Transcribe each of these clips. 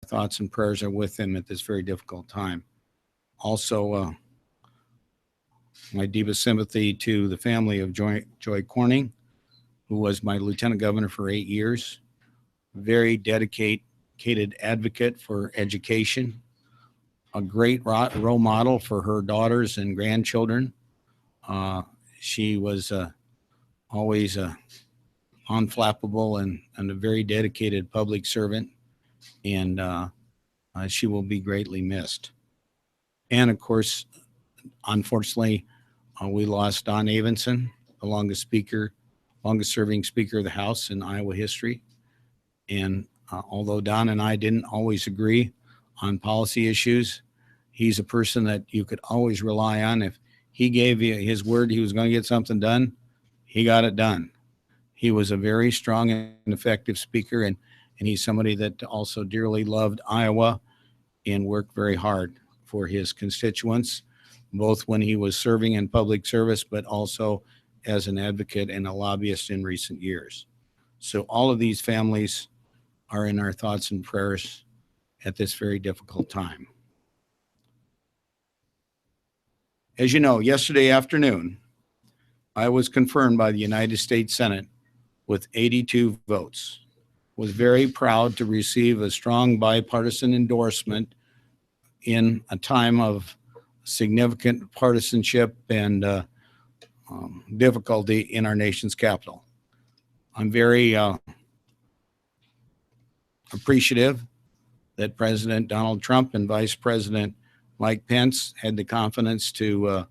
thoughts and prayers are with him at this very difficult time. Also, my deepest sympathy to the family of Joy Corning, who was my lieutenant governor for 8 years. Very dedicated advocate for education, a great role model for her daughters and grandchildren. She was always unflappable and a very dedicated public servant, and she will be greatly missed. And of course, unfortunately, we lost Don Avenson, the longest serving Speaker of the House in Iowa history. And although Don and I didn't always agree on policy issues, he's a person that you could always rely on. If he gave you his word he was going to get something done, he got it done. He was a very strong and effective speaker, and he's somebody that also dearly loved Iowa and worked very hard for his constituents, both when he was serving in public service, but also as an advocate and a lobbyist in recent years. So all of these families are in our thoughts and prayers at this very difficult time. As you know, yesterday afternoon, I was confirmed by the United States Senate with 82 votes. Was very proud to receive a strong bipartisan endorsement in a time of significant partisanship and difficulty in our nation's capital. I'm very appreciative that President Donald Trump and Vice President Mike Pence had the confidence to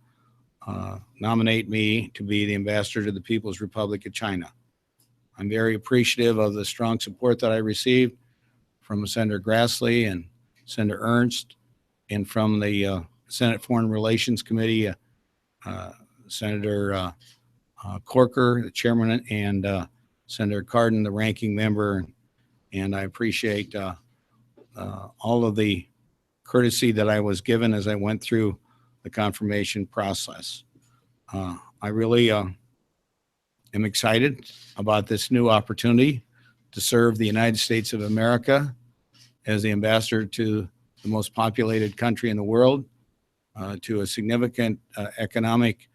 nominate me to be the ambassador to the People's Republic of China. I'm very appreciative of the strong support that I received from Senator Grassley and Senator Ernst, and from the Senate Foreign Relations Committee, Senator Corker, the chairman, and Senator Cardin, the ranking member. And I appreciate all of the courtesy that I was given as I went through the confirmation process. I really am excited about this new opportunity to serve the United States of America as the ambassador to the most populated country in the world, to a significant economic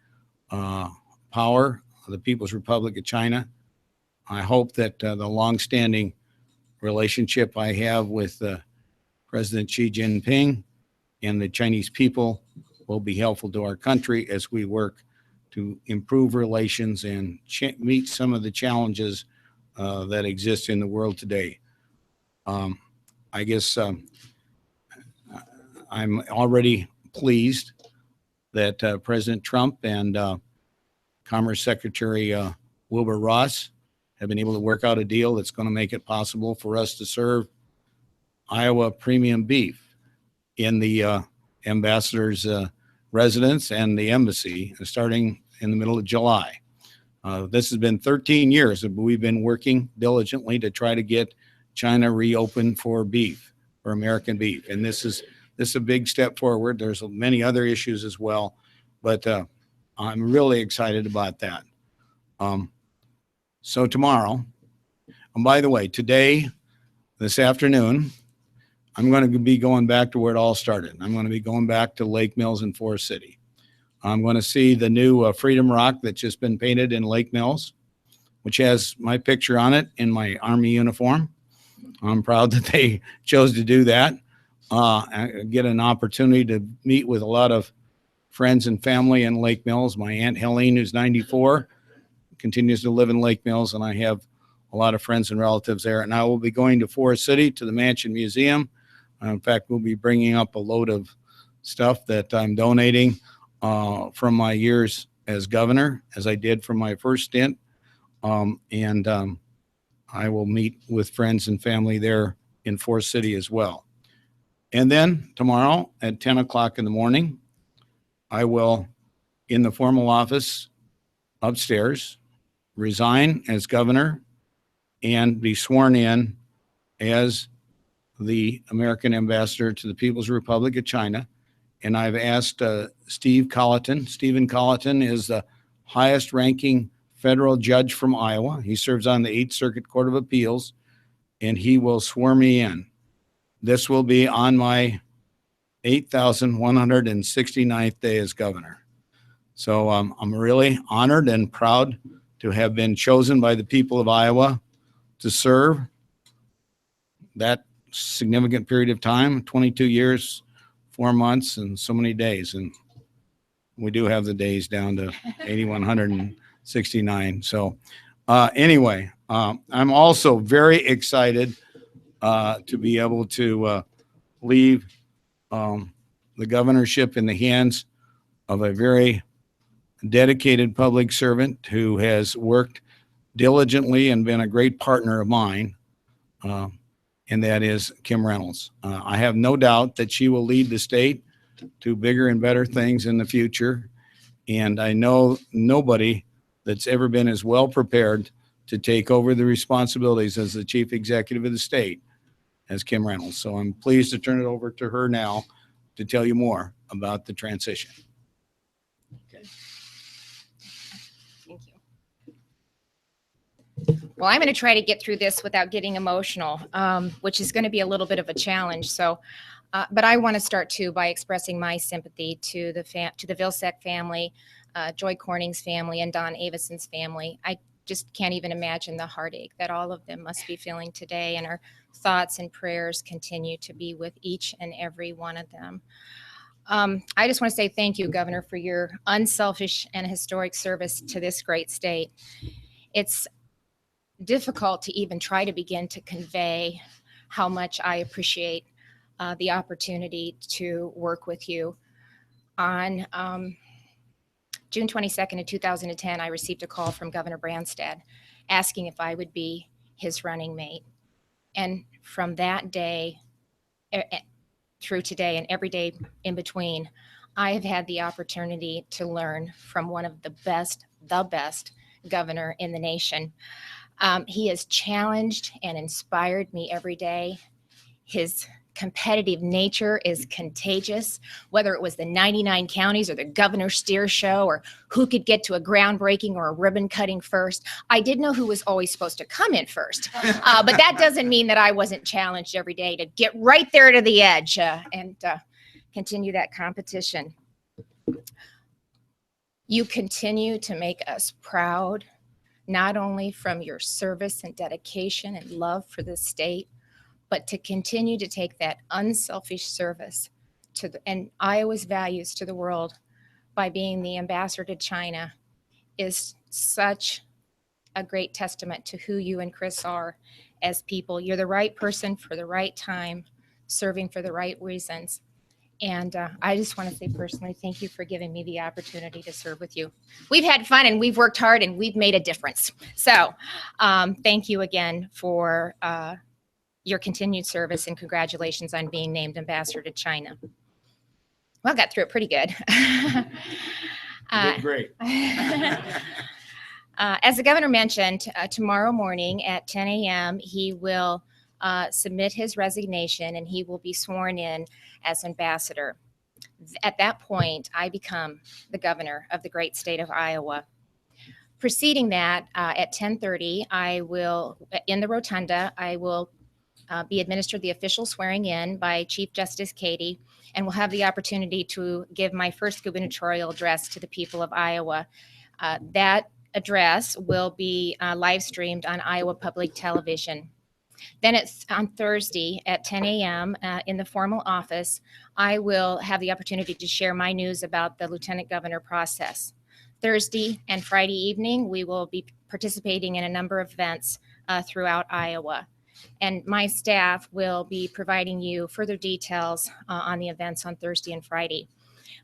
power, the People's Republic of China. I hope that the longstanding relationship I have with President Xi Jinping and the Chinese people will be helpful to our country as we work to improve relations and meet some of the challenges that exist in the world today. I guess I'm already pleased that President Trump and Commerce Secretary Wilbur Ross have been able to work out a deal that's going to make it possible for us to serve Iowa premium beef in the ambassador's residence and the embassy starting in the middle of July. This has been 13 years that we've been working diligently to try to get China reopened for beef, for American beef. And this is a big step forward. There's many other issues as well, but I'm really excited about that. So tomorrow, and by the way, today, this afternoon, I'm going to be going back to where it all started. I'm going to be going back to Lake Mills in Forest City. I'm going to see the new Freedom Rock that's just been painted in Lake Mills, which has my picture on it in my Army uniform. I'm proud that they chose to do that. I get an opportunity to meet with a lot of friends and family in Lake Mills. My Aunt Helene, who's 94, continues to live in Lake Mills, and I have a lot of friends and relatives there. And I will be going to Forest City to the Mansion Museum. In fact, we'll be bringing up a load of stuff that I'm donating from my years as governor, as I did from my first stint. I will meet with friends and family there in Forest City as well. And then tomorrow at 10 o'clock in the morning, I will, in the formal office upstairs, resign as governor and be sworn in as the American ambassador to the People's Republic of China. And I've asked Stephen Colleton. Stephen Colleton is the highest ranking federal judge from Iowa. He serves on the 8th Circuit Court of Appeals, and he will swear me in this will be on my 8,169th day as governor. So I'm really honored and proud to have been chosen by the people of Iowa to serve that significant period of time, 22 years, 4 months, and so many days. And we do have the days down to 8,169. So anyway, I'm also very excited to be able to leave the governorship in the hands of a very dedicated public servant who has worked diligently and been a great partner of mine, and that is Kim Reynolds. I have no doubt that she will lead the state to bigger and better things in the future, and I know nobody that's ever been as well prepared to take over the responsibilities as the chief executive of the state as Kim Reynolds. So I'm pleased to turn it over to her now to tell you more about the transition. Thank you. Well, I'm going to try to get through this without getting emotional, which is going to be a little bit of a challenge. So, but I want to start too by expressing my sympathy to the Vilsack family, Joy Corning's family, and Don Avison's family. I just can't even imagine the heartache that all of them must be feeling today, and our thoughts and prayers continue to be with each and every one of them. I just want to say thank you, Governor, for your unselfish and historic service to this great state. It's difficult to even try to begin to convey how much I appreciate the opportunity to work with you. On June 22nd of 2010, I received a call from Governor Branstad asking if I would be his running mate. And from that day through today and every day in between, I have had the opportunity to learn from one of the best governor in the nation. He has challenged and inspired me every day. His competitive nature is contagious, whether it was the 99 counties or the Governor Steer show or who could get to a groundbreaking or a ribbon cutting first. I did know who was always supposed to come in first, but that doesn't mean that I wasn't challenged every day to get right there to the edge and continue that competition. You continue to make us proud, not only from your service and dedication and love for the state, but to continue to take that unselfish service to and Iowa's values to the world by being the ambassador to China is such a great testament to who you and Chris are as people. You're the right person for the right time, serving for the right reasons. And I just want to say personally, thank you for giving me the opportunity to serve with you. We've had fun and we've worked hard and we've made a difference. So thank you again for your continued service, and congratulations on being named ambassador to China. Well, I got through it pretty good. Great. As the governor mentioned, tomorrow morning at 10 a.m., he will submit his resignation and he will be sworn in as ambassador. At that point, I become the governor of the great state of Iowa. Preceding that, at 10:30, I will, in the rotunda, I will be administered the official swearing in by Chief Justice Cady, and will have the opportunity to give my first gubernatorial address to the people of Iowa. That address will be live streamed on Iowa Public Television. Then it's on Thursday at 10 a.m. In the formal office, I will have the opportunity to share my news about the Lieutenant Governor process. Thursday and Friday evening, we will be participating in a number of events throughout Iowa. And my staff will be providing you further details on the events on Thursday and Friday.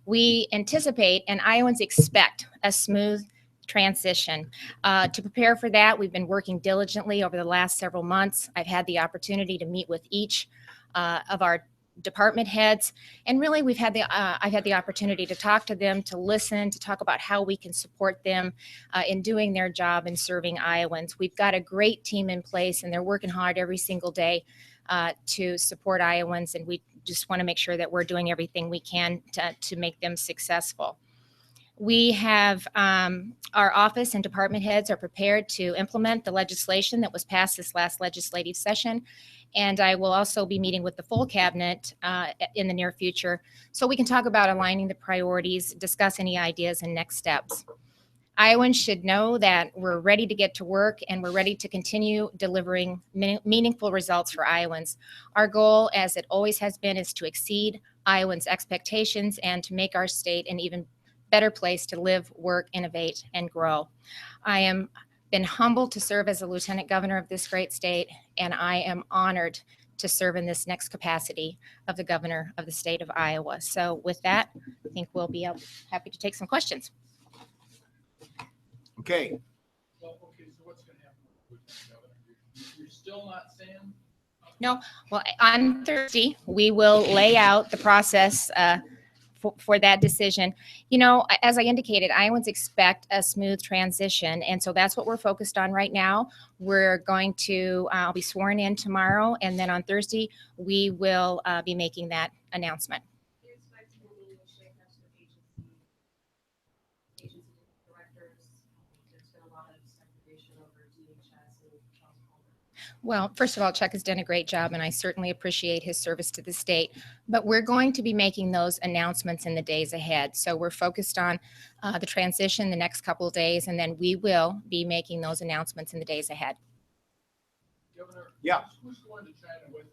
We anticipate and Iowans expect a smooth transition. To prepare for that, we've been working diligently over the last several months. I've had the opportunity to meet with each of our department heads, and really I've had the opportunity to talk to them, to listen, to talk about how we can support them in doing their job and serving Iowans. We've got a great team in place, and they're working hard every single day to support Iowans, and we just want to make sure that we're doing everything we can to make them successful. We have our office and department heads are prepared to implement the legislation that was passed this last legislative session, And I will also be meeting with the full cabinet in the near future so we can talk about aligning the priorities, discuss any ideas and next steps. Iowans should know that we're ready to get to work and we're ready to continue delivering meaningful results for Iowans. Our goal, as it always has been, is to exceed Iowans' expectations and to make our state an even better place to live, work, innovate, and grow. I am been humbled to serve as a lieutenant governor of this great state, and I am honored to serve in this next capacity of the governor of the state of Iowa. So with that, I think we'll be happy to take some questions. Okay. Well, okay, so what's gonna happen with the governor? You're still not saying? No, well, on Thursday, we will lay out the process for that decision. You know, as I indicated, Iowans expect a smooth transition, and so that's what we're focused on right now. We're going to, I'll be sworn in tomorrow, and then on Thursday, we will be making that announcement. Do you expect to be meeting with shakeups with agency directors? There's been a lot of speculation over DHS and Charles Colvin. Well, first of all, Chuck has done a great job, and I certainly appreciate his service to the state. But we're going to be making those announcements in the days ahead. So we're focused on the transition the next couple of days, and then we will be making those announcements in the days ahead. Governor? Yeah. Who's going to China with you?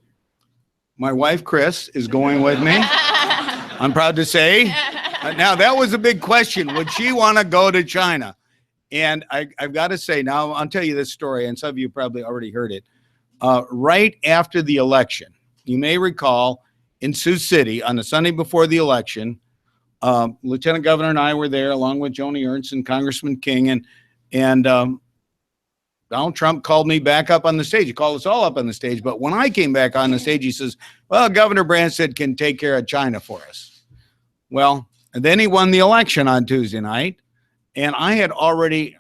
My wife, Chris, is going with me. I'm proud to say. Now, that was a big question. Would she want to go to China? And I've got to say, now I'll tell you this story, and some of you probably already heard it. Right after the election, you may recall in Sioux City on the Sunday before the election, Lieutenant Governor and I were there along with Joni Ernst and Congressman King, and Donald Trump called me back up on the stage. He called us all up on the stage. But when I came back on the stage, he says, well, Governor Branstad can take care of China for us. Well, and then he won the election on Tuesday night. And I had already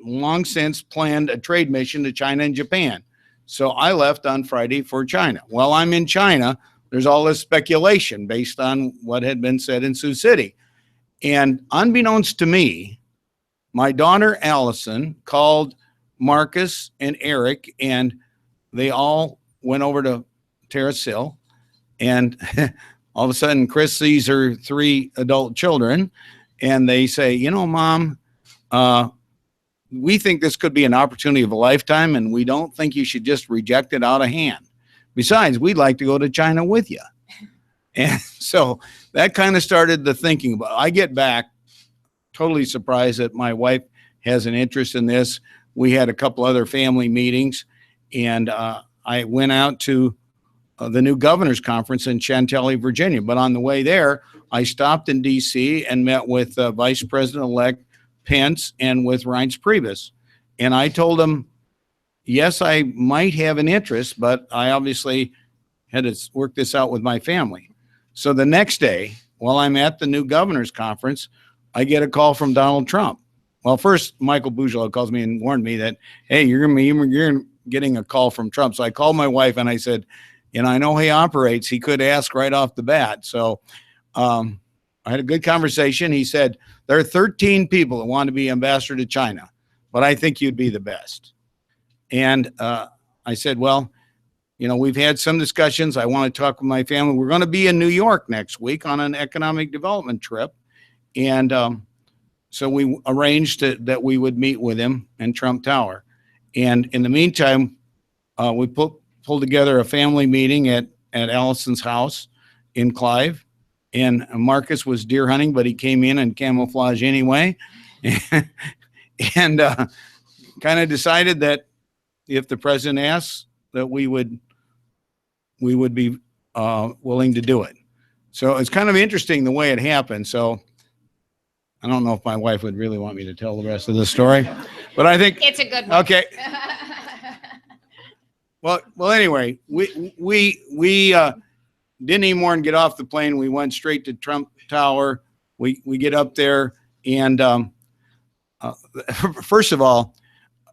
long since planned a trade mission to China and Japan. So I left on Friday for China. While I'm in China, there's all this speculation based on what had been said in Sioux City. And unbeknownst to me, my daughter Allison called Marcus and Eric, and they all went over to Terrace Hill. And all of a sudden, Chris sees her 3 adult children, and they say, you know, Mom, we think this could be an opportunity of a lifetime, and we don't think you should just reject it out of hand. Besides, we'd like to go to China with you. And so that kind of started the thinking. But I get back totally surprised that my wife has an interest in this. We had a couple other family meetings, and I went out to the new governor's conference in Chantilly, Virginia. But on the way there, I stopped in D.C. and met with Vice President-elect Pence and with Reince Priebus. And I told him, yes, I might have an interest, but I obviously had to work this out with my family. So the next day, while I'm at the new governor's conference, I get a call from Donald Trump. Well, first, Michael Bougelo calls me and warned me that, hey, you're getting a call from Trump. So I called my wife and I said, you know, I know he operates. He could ask right off the bat. So I had a good conversation. He said, there are 13 people that want to be ambassador to China, but I think you'd be the best. And I said, well, you know, we've had some discussions. I want to talk with my family. We're going to be in New York next week on an economic development trip. And so we arranged that we would meet with him in Trump Tower. And in the meantime, we pulled together a family meeting at Allison's house in Clive. And Marcus was deer hunting, but he came in camouflage anyway. And kind of decided that if the president asks, that we would be willing to do it. So it's kind of interesting the way it happened. So I don't know if my wife would really want me to tell the rest of the story, but I think It's a good one. okay. Well, anyway, we didn't even want to get off the plane. We went straight to Trump Tower. We get up there, and first of all,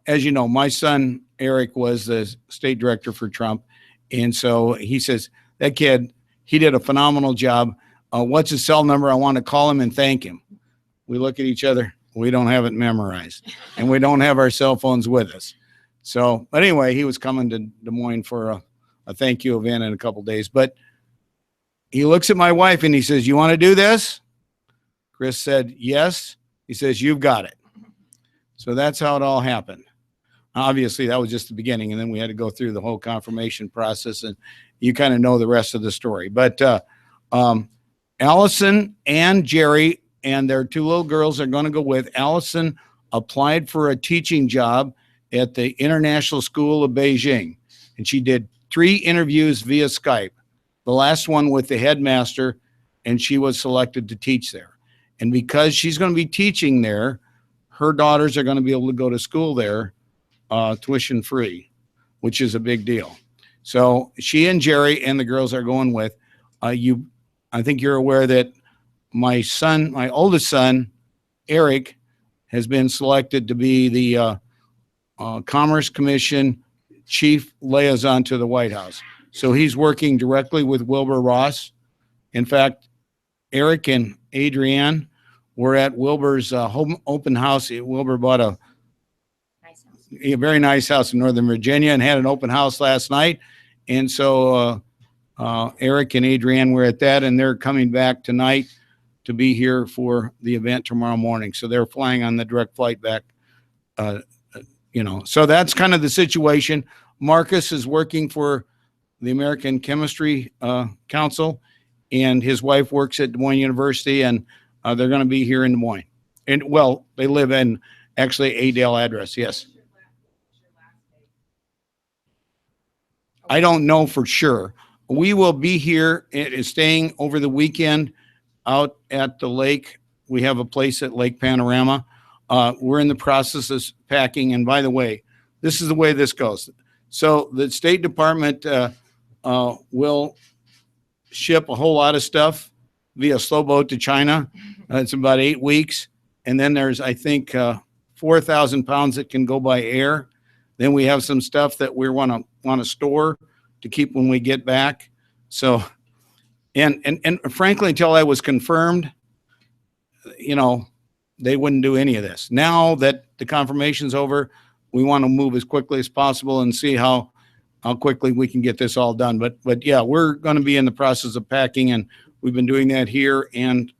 as you know, my son Eric was the state director for Trump, and so he says, that kid, he did a phenomenal job. What's his cell number? I want to call him and thank him. We look at each other. We don't have it memorized, and we don't have our cell phones with us. So, but anyway, he was coming to Des Moines for a a thank you event in a couple days. But he looks at my wife and he says, "You want to do this?" Chris said, "Yes." He says, "You've got it." So that's how it all happened. Obviously, that was just the beginning, and then we had to go through the whole confirmation process, and you kind of know the rest of the story. But Allison and Jerry and their two little girls are going to go with. Allison applied for a teaching job at the International School of Beijing, and she did 3 interviews via Skype, the last one with the headmaster, and she was selected to teach there. And because she's going to be teaching there, her daughters are going to be able to go to school there tuition free, which is a big deal. So she and Jerry and the girls are going with. I think you're aware that my oldest son, Eric, has been selected to be the Commerce Commission chief liaison to the White House. So he's working directly with Wilbur Ross. In fact, Eric and Adrienne were at Wilbur's home open house. Wilbur bought a very nice house in Northern Virginia and had an open house last night. And so Eric and Adrienne were at that, and they're coming back tonight to be here for the event tomorrow morning. So they're flying on the direct flight back, So that's kind of the situation. Marcus is working for the American Chemistry Council, and his wife works at Des Moines University, and they're going to be here in Des Moines. And, well, they live in actually Adel address, yes. I don't know for sure. We will be here staying over the weekend out at the lake. We have a place at Lake Panorama. We're in the process of packing. And by the way, this is the way this goes. So the State Department will ship a whole lot of stuff via slow boat to China. It's about 8 weeks. And then there's, I think, 4,000 pounds that can go by air. Then we have some stuff that we want to store to keep when we get back. So, and frankly, until I was confirmed, they wouldn't do any of this. Now that the confirmation's over, we want to move as quickly as possible and see how quickly we can get this all done. But yeah, we're going to be in the process of packing, and we've been doing that here and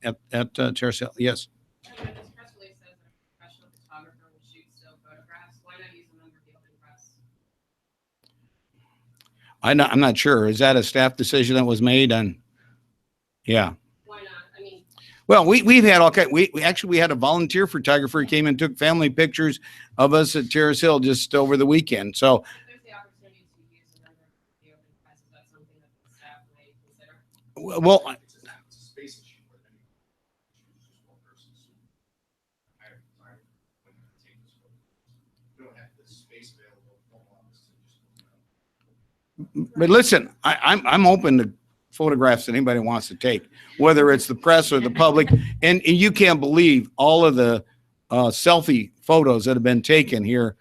at Terrace Hill. Yes. This press release says that a professional photographer will shoot still photographs. Why not use a member of the open press? I'm not sure. Is that a staff decision that was made? And yeah. Why not? I mean, Well, we've had all kind. We actually had a volunteer photographer who came and took family pictures of us at Terrace Hill just over the weekend. So if there's the opportunity to use a member of the open press, is that something that the staff may consider? well, It's a space issue with any, just one person. So I wouldn't take this photo. We don't have the space available, home office to just. but listen, I'm open to photographs that anybody wants to take, whether it's the press or the public. And you can't believe all of the selfie photos that have been taken here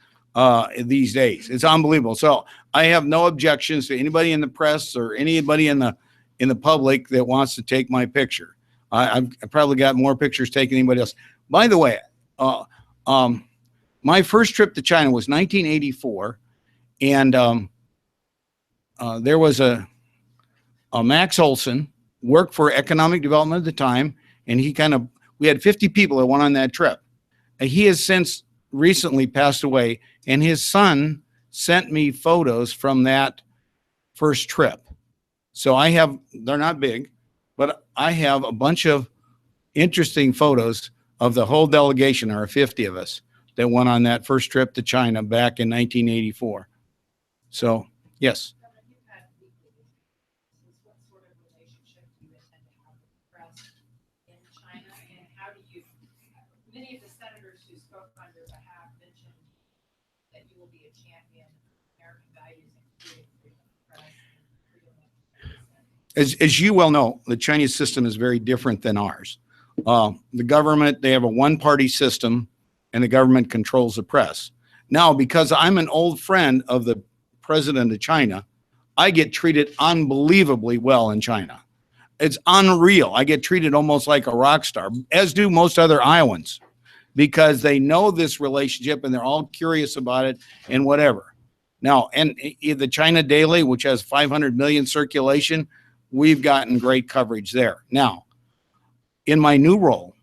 these days. It's unbelievable. So I have no objections to anybody in the press or anybody in the public that wants to take my picture. I've probably got more pictures taken than anybody else. By the way, my first trip to China was 1984, and there was a Max Olson, worked for economic development at the time, and we had 50 people that went on that trip. He has since recently passed away, and his son sent me photos from that first trip. So they're not big, but I have a bunch of interesting photos of the whole delegation, or 50 of us, that went on that first trip to China back in 1984. So, yes. You've had weekly meetings. What sort of relationship do you intend to have with the press in China? And how do you, many of the senators who spoke on your behalf mentioned that you will be a champion of American values, including freedom of press and freedom of dissent. As you well know, the Chinese system is very different than ours. The government, they have a one-party system, and the government controls the press. Now, because I'm an old friend of the president of China, I get treated unbelievably well in China. It's unreal. I get treated almost like a rock star, as do most other Iowans, because they know this relationship and they're all curious about it and whatever. Now, and the China Daily, which has 500 million circulation, we've gotten great coverage there. Now, in my new role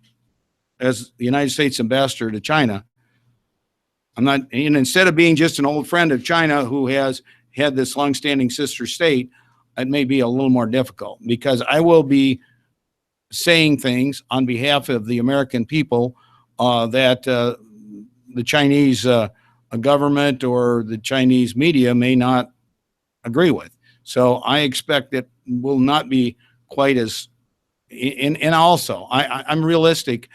as the United States ambassador to China, I'm not, and instead of being just an old friend of China who has had this longstanding sister state, it may be a little more difficult because I will be saying things on behalf of the American people that the Chinese government or the Chinese media may not agree with. So I expect it will not be quite as, and also I'm realistic.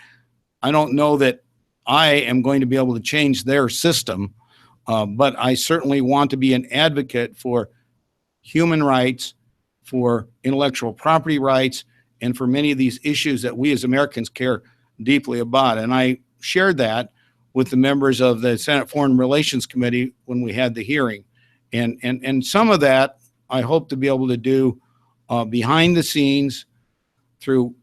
I don't know that I am going to be able to change their system, but I certainly want to be an advocate for human rights, for intellectual property rights, and for many of these issues that we as Americans care deeply about. And I shared that with the members of the Senate Foreign Relations Committee when we had the hearing. And some of that I hope to be able to do behind the scenes through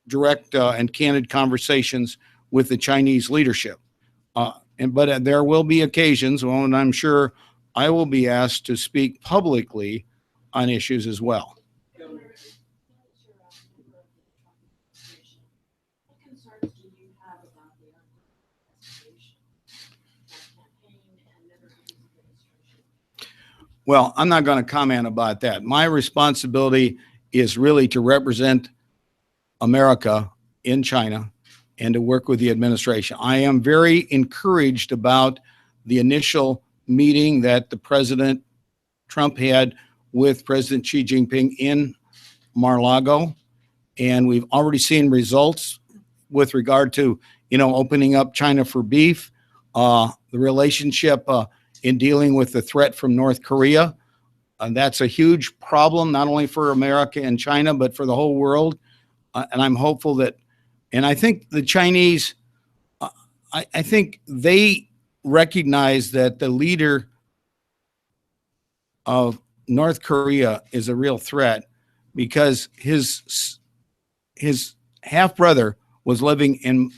direct and candid conversations with the Chinese leadership. But there will be occasions when I'm sure I will be asked to speak publicly on issues as well. Governor, now that you're a member of the Trump administration, what concerns do you have about the ongoing investigation, campaign, and members of his administration? Well, I'm not going to comment about that. My responsibility is really to represent America in China and to work with the administration. I am very encouraged about the initial meeting that the President Trump had with President Xi Jinping in Mar-a-Lago. And we've already seen results with regard to, opening up China for beef, the relationship in dealing with the threat from North Korea. And that's a huge problem, not only for America and China, but for the whole world. And I'm hopeful that, and I think the Chinese, I think they recognize that the leader of North Korea is a real threat because his half-brother was living in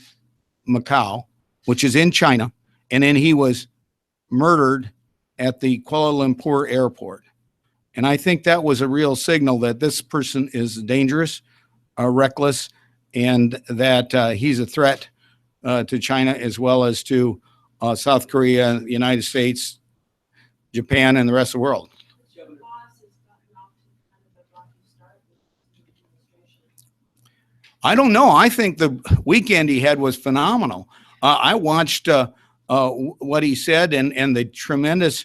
Macau, which is in China, and then he was murdered at the Kuala Lumpur airport. And I think that was a real signal that this person is dangerous, reckless, and that he's a threat to China as well as to South Korea, the United States, Japan, and the rest of the world. Your boss has gotten off to kind of a rocky start with the administration. I don't know. I think the weekend he had was phenomenal. I watched what he said and the tremendous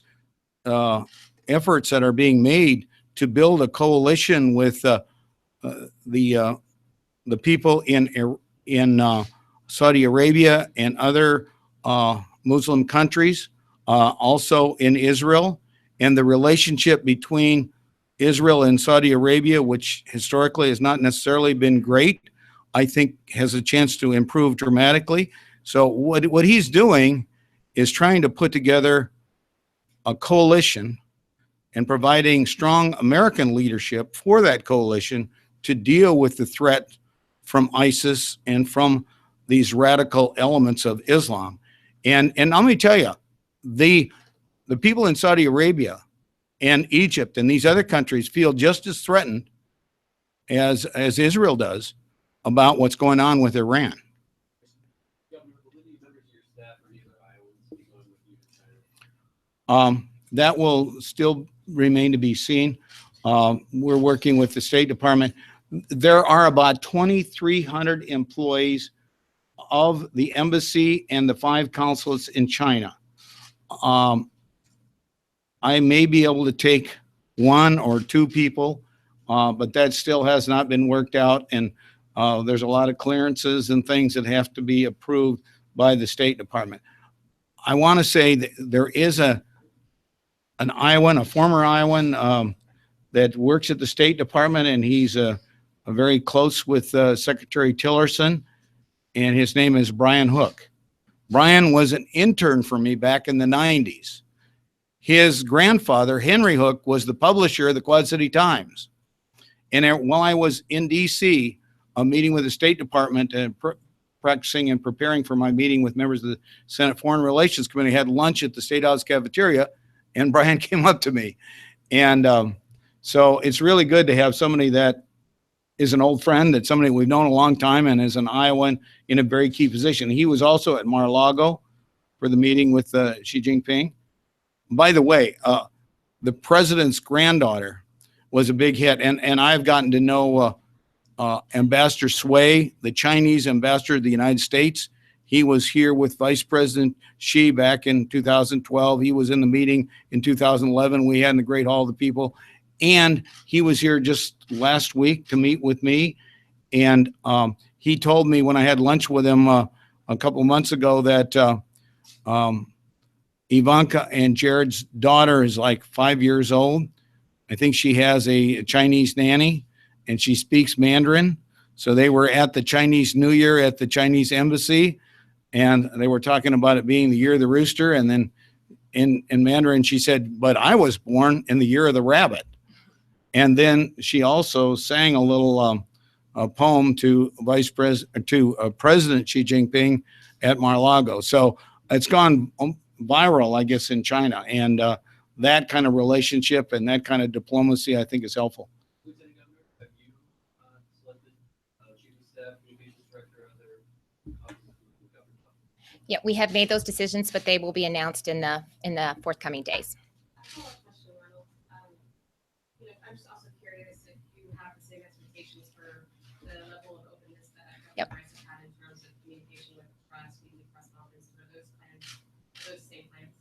efforts that are being made to build a coalition with the people in Saudi Arabia and other Muslim countries, also in Israel, and the relationship between Israel and Saudi Arabia, which historically has not necessarily been great, I think has a chance to improve dramatically. So what he's doing is trying to put together a coalition and providing strong American leadership for that coalition to deal with the threat from ISIS and from these radical elements of Islam. And let me tell you, the people in Saudi Arabia and Egypt and these other countries feel just as threatened as Israel does about what's going on with Iran. Governor, will any members of your staff or any other Iowans be going with you to China? That will still remain to be seen. We're working with the State Department. There are about 2,300 employees of the embassy and the 5 consulates in China. I may be able to take 1 or 2 people, but that still has not been worked out. And there's a lot of clearances and things that have to be approved by the State Department. I want to say that there is an Iowan, a former Iowan, that works at the State Department, and he's very close with Secretary Tillerson, and his name is Brian Hook. Brian was an intern for me back in the 90s. His grandfather, Henry Hook, was the publisher of the Quad City Times. And while I was in D.C., meeting with the State Department and practicing and preparing for my meeting with members of the Senate Foreign Relations Committee, had lunch at the State House cafeteria, And Brian came up to me. And so it's really good to have somebody that is an old friend, that somebody we've known a long time and is an Iowan in a very key position. He was also at Mar-a-Lago for the meeting with Xi Jinping. By the way, the president's granddaughter was a big hit. And I've gotten to know Ambassador Sui, the Chinese ambassador to the United States. He was here with Vice President Xi back in 2012. He was in the meeting in 2011. We had in the Great Hall of the People. And he was here just last week to meet with me. And he told me when I had lunch with him a couple of months ago that Ivanka and Jared's daughter is like 5 years old. I think she has a Chinese nanny and she speaks Mandarin. So they were at the Chinese New Year at the Chinese embassy, and they were talking about it being the year of the rooster. And then in Mandarin, she said, but I was born in the year of the rabbit. And then she also sang a little a poem to President Xi Jinping at Mar-a-Lago. So it's gone viral, I guess, in China. And that kind of relationship and that kind of diplomacy, I think, is helpful. Lieutenant Governor, have you selected Chief of Staff, Communications Director, other offices of the government? Yeah, we have made those decisions, but they will be announced in the forthcoming days. I have a question, Ronald. I'm just also curious if you have the same expectations for the level of openness that Yep. Governor Rice has had in terms of communication with the press, meeting the press conference, for those same plans.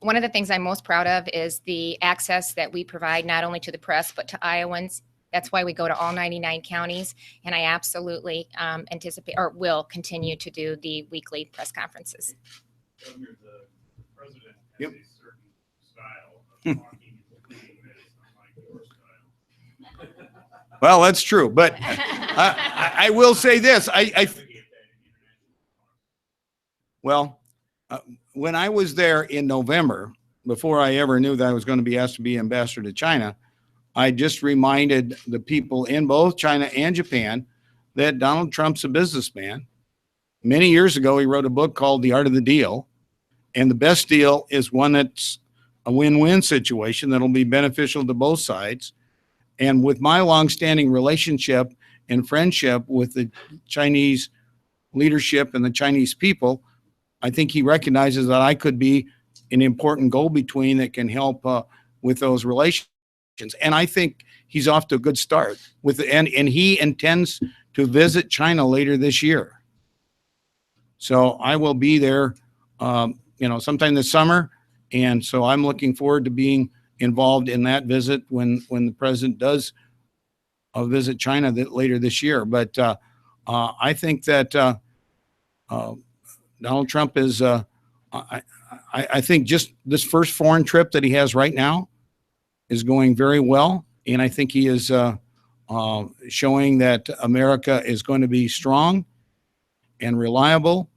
One of the things I'm most proud of is the access that we provide not only to the press, but to Iowans. That's why we go to all 99 counties. And I absolutely anticipate or will continue to do the weekly press conferences. Governor, the president has Yep. a certain style of talking and debating that is unlike your style. Well, that's true. But I will say this. Well, when I was there in November, before I ever knew that I was going to be asked to be ambassador to China, I just reminded the people in both China and Japan that Donald Trump's a businessman. Many years ago, he wrote a book called The Art of the Deal. And the best deal is one that's a win-win situation that'll be beneficial to both sides. And with my longstanding relationship and friendship with the Chinese leadership and the Chinese people, I think he recognizes that I could be an important go-between that can help with those relations. And I think he's off to a good start with and he intends to visit China later this year. So I will be there, sometime this summer. And so I'm looking forward to being involved in that visit when the president does visit China later this year. But I think that Donald Trump is, I think just this first foreign trip that he has right now is going very well. And I think he is showing that America is going to be strong and reliable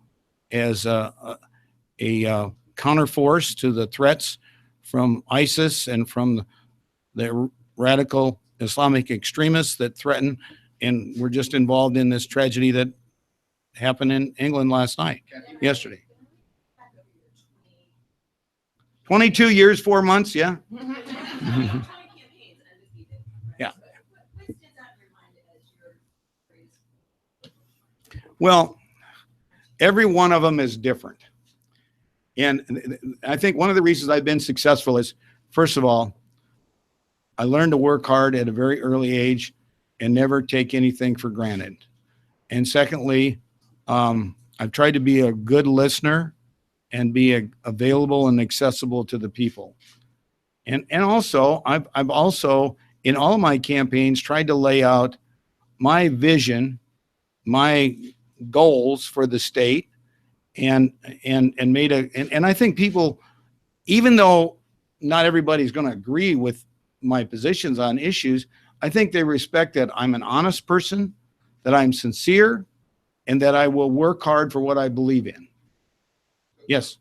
as a counterforce to the threats from ISIS and from the radical Islamic extremists that threaten. And we're just involved in this tragedy that happened in England yesterday. 22 years, 4 months, yeah. Yeah. Well, every one of them is different. And I think one of the reasons I've been successful is, first of all, I learned to work hard at a very early age and never take anything for granted. And secondly, I've tried to be a good listener and be available and accessible to the people. And also, I've also, in all of my campaigns, tried to lay out my vision, my goals for the state, and I think people, even though not everybody's going to agree with my positions on issues, I think they respect that I'm an honest person, that I'm sincere, and that I will work hard for what I believe in. Yes.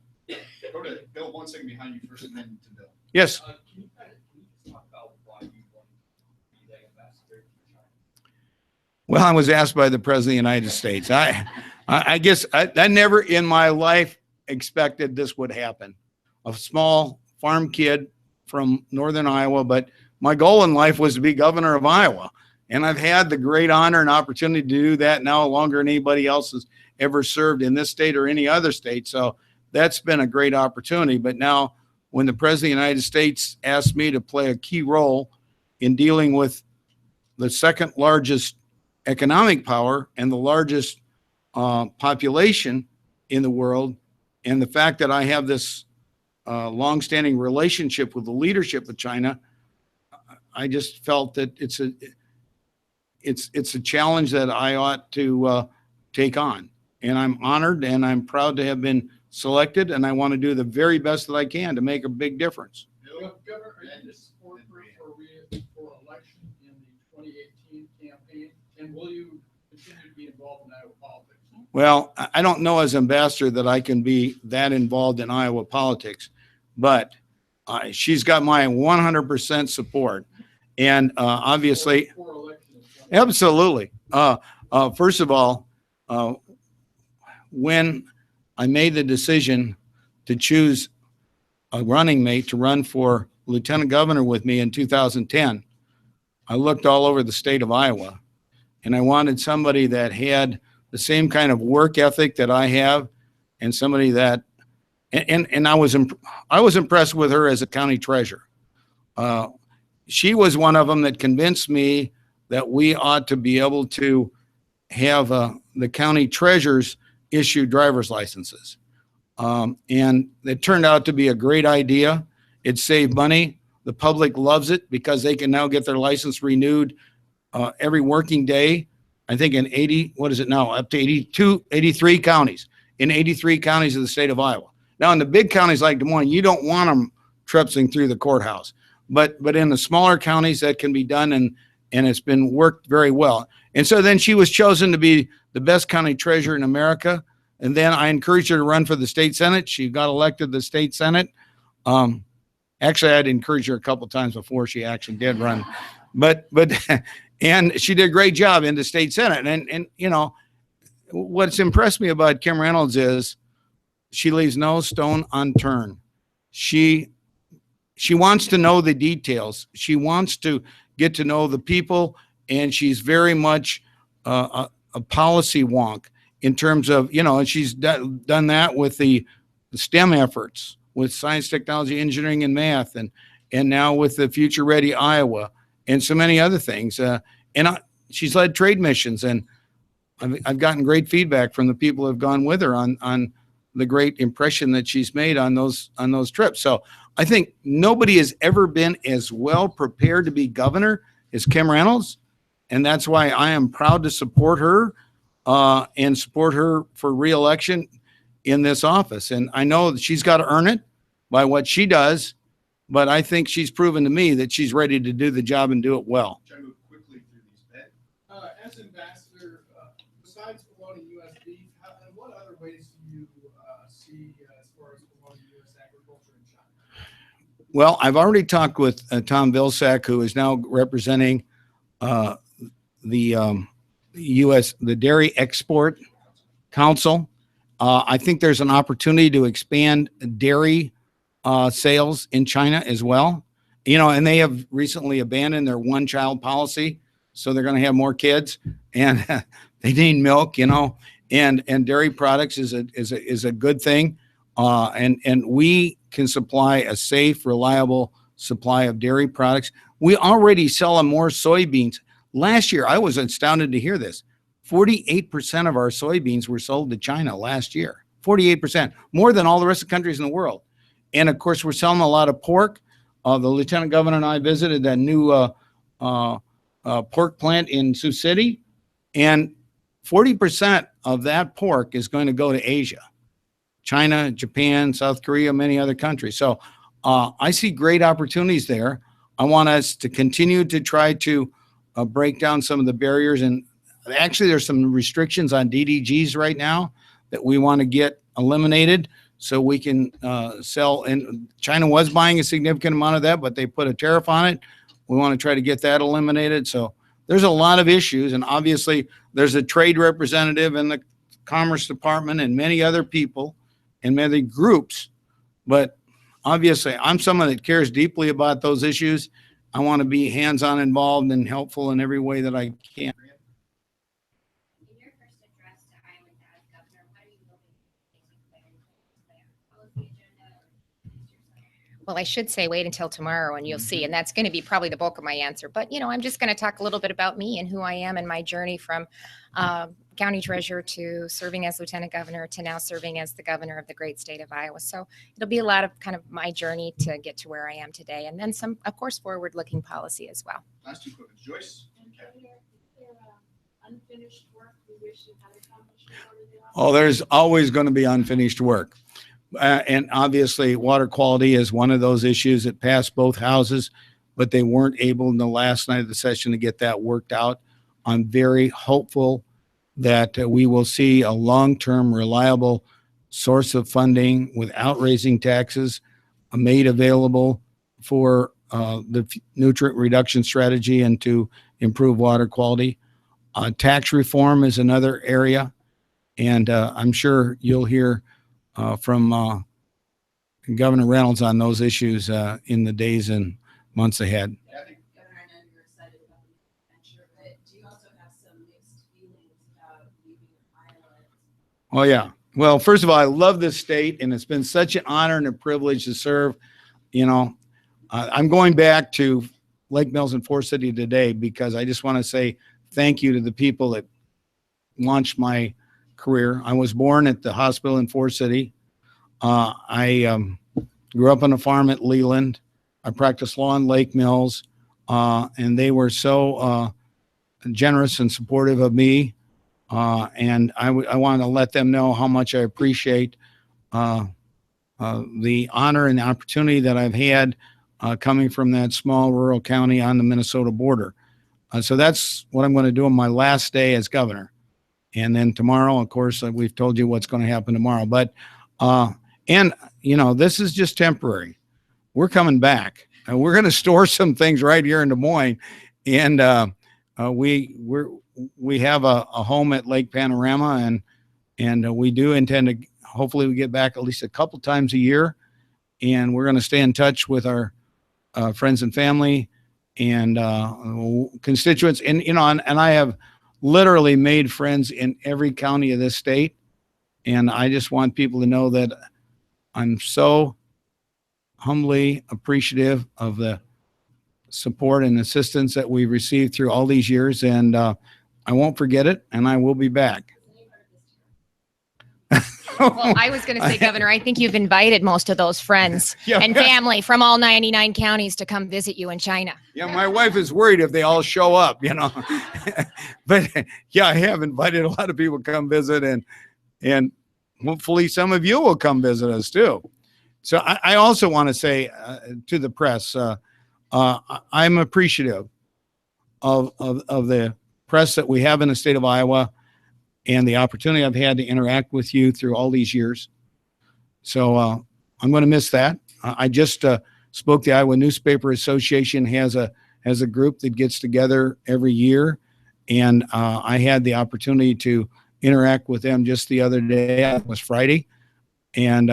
Go to Bill, 1 second behind you first, and then to Bill. Yes. Can you just talk about why you want to be the ambassador to China? Well, I was asked by the President of the United States. I guess I never in my life expected this would happen. A small farm kid from northern Iowa, but my goal in life was to be governor of Iowa. And I've had the great honor and opportunity to do that now longer than anybody else has ever served in this state or any other state. So that's been a great opportunity. But now when the President of the United States asked me to play a key role in dealing with the second largest economic power and the largest population in the world, and the fact that I have this longstanding relationship with the leadership of China, I just felt that it's a challenge that I ought to take on. And I'm honored and I'm proud to have been selected, and I want to do the very best that I can to make a big difference. Governor, are you in support for election in the 2018 campaign? And will you continue to be involved in Iowa politics? Well, I don't know as ambassador that I can be that involved in Iowa politics, but she's got my 100% support. And obviously, For election in 2018. absolutely. First of all, when I made the decision to choose a running mate to run for lieutenant governor with me in 2010, I looked all over the state of Iowa, and I wanted somebody that had the same kind of work ethic that I have, and somebody that, and I was impressed with her as a county treasurer. She was one of them that convinced me that we ought to be able to have the county treasurers issue driver's licenses. And it turned out to be a great idea. It saved money. The public loves it because they can now get their license renewed every working day. I think in 80, what is it now? Up to 83 counties, in 83 counties of the state of Iowa. Now in the big counties like Des Moines, you don't want them tripsing through the courthouse. But in the smaller counties that can be done, and it's been worked very well. And so then she was chosen to be the best county treasurer in America. And then I encouraged her to run for the state Senate. She got elected to the state Senate. Actually, I'd encouraged her a couple of times before she actually did run. But and she did a great job in the state Senate. And you know, what's impressed me about Kim Reynolds is she leaves no stone unturned. She wants to know the details. She wants to get to know the people, and she's very much a policy wonk in terms of, you know, and she's done that with the STEM efforts, with science, technology, engineering, and math, and now with the Future Ready Iowa, and so many other things. She's led trade missions, and I've gotten great feedback from the people who have gone with her on the great impression that she's made on those trips. So I think nobody has ever been as well prepared to be governor as Kim Reynolds, and that's why I am proud to support her and support her for re-election in this office. And I know that she's got to earn it by what she does, but I think she's proven to me that she's ready to do the job and do it well. Try to move quickly through these, Ben. As ambassador, besides promoting U.S. beef, and what other ways do you see as far as promoting U.S. agriculture in China? Well, I've already talked with Tom Vilsack, who is now representing the Dairy Export Council. I think there's an opportunity to expand dairy sales in China as well. You know, and they have recently abandoned their one-child policy, so they're going to have more kids, and they need milk. You know, and dairy products is a good thing, and we can supply a safe, reliable supply of dairy products. We already sell more soybeans. Last year, I was astounded to hear this. 48% of our soybeans were sold to China last year. 48%, more than all the rest of the countries in the world. And of course, we're selling a lot of pork. The lieutenant governor and I visited that new pork plant in Sioux City, and 40% of that pork is going to go to Asia, China, Japan, South Korea, many other countries. So I see great opportunities there. I want us to continue to try to break down some of the barriers. And actually, there's some restrictions on DDGs right now that we want to get eliminated so we can sell. And China was buying a significant amount of that, but they put a tariff on it. We want to try to get that eliminated. So there's a lot of issues. And obviously, there's a trade representative in the Commerce Department and many other people and many groups. But obviously, I'm someone that cares deeply about those issues. I want to be hands-on involved and helpful in every way that I can. In your first address to Island as governor, what are you hoping to declare? Policy agenda or yourself? Well, I should say wait until tomorrow and you'll see. And that's going to be probably the bulk of my answer. But, I'm just going to talk a little bit about me and who I am and my journey from county treasurer to serving as lieutenant governor to now serving as the governor of the great state of Iowa. So it'll be a lot of kind of my journey to get to where I am today. And then some, of course, forward-looking policy as well. Last two quick ones. Joyce? And is there unfinished work you wish you had accomplished before the office? Oh, there's always going to be unfinished work. And obviously, water quality is one of those issues that passed both houses, but they weren't able in the last night of the session to get that worked out. I'm very hopeful that we will see a long-term, reliable source of funding without raising taxes made available for the nutrient reduction strategy and to improve water quality. Tax reform is another area, and I'm sure you'll hear from Governor Reynolds on those issues in the days and months ahead. Kathy? Governor, I know you're excited about the adventure, but do you also have some mixed feelings about leaving Iowa? Oh, yeah. Well, first of all, I love this state, and it's been such an honor and a privilege to serve. I'm going back to Lake Mills and Forest City today because I just want to say thank you to the people that launched my career. I was born at the hospital in Forest City. I grew up on a farm at Leland. I practiced law in Lake Mills, and they were so generous and supportive of me. And I want to let them know how much I appreciate the honor and the opportunity that I've had coming from that small rural county on the Minnesota border. So that's what I'm going to do on my last day as governor. And then tomorrow, of course, we've told you what's going to happen tomorrow. But, this is just temporary. We're coming back. We're going to store some things right here in Des Moines. And we have a home at Lake Panorama, and we do intend to, hopefully we get back at least a couple times a year. And we're going to stay in touch with our friends and family and constituents. And I have literally made friends in every county of this state. And I just want people to know that I'm so humbly appreciative of the support and assistance that we've received through all these years. And I won't forget it, and I will be back. Well, I was going to say, Governor, I think you've invited most of those friends and family from all 99 counties to come visit you in China. Yeah, my wife is worried if they all show up, But yeah, I have invited a lot of people to come visit, and hopefully some of you will come visit us too. So I also want to say to the press, I'm appreciative of the press that we have in the state of Iowa and the opportunity I've had to interact with you through all these years. So I'm going to miss that. I just spoke. The Iowa Newspaper Association has a group that gets together every year, and I had the opportunity to interact with them just the other day. It was Friday, and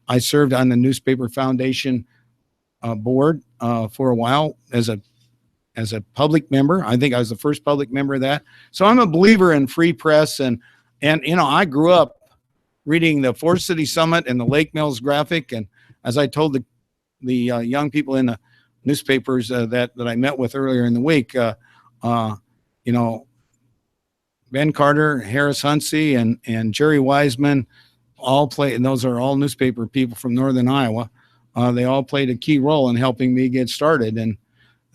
I served on the Newspaper Foundation board for a while as a public member. I think I was the first public member of that. So I'm a believer in free press, and I grew up reading the Forest City Summit and the Lake Mills Graphic, and as I told the young people in the newspapers that I met with earlier in the week, Ben Carter, Harris Huntsey, and Jerry Wiseman all play, and those are all newspaper people from Northern Iowa. They all played a key role in helping me get started. And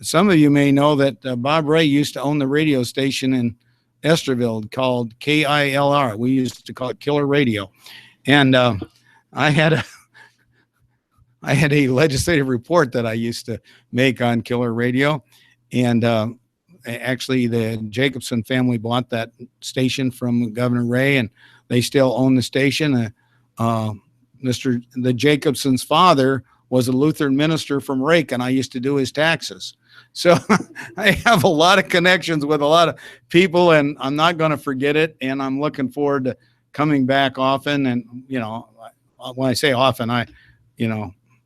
some of you may know that Bob Ray used to own the radio station in Esterville called KILR. We used to call it Killer Radio. And I had a legislative report that I used to make on Killer Radio. And actually, the Jacobson family bought that station from Governor Ray, and they still own the station. The Jacobson's father was a Lutheran minister from Rake, and I used to do his taxes. So I have a lot of connections with a lot of people, and I'm not going to forget it. And I'm looking forward to coming back often. And, when I say often,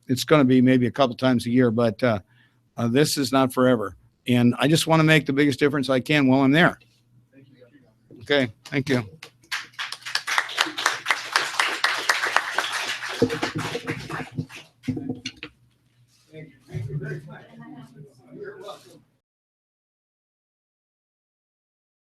it's going to be maybe a couple times a year, but this is not forever. And I just want to make the biggest difference I can while I'm there. Thank you, Governor. Okay, thank you.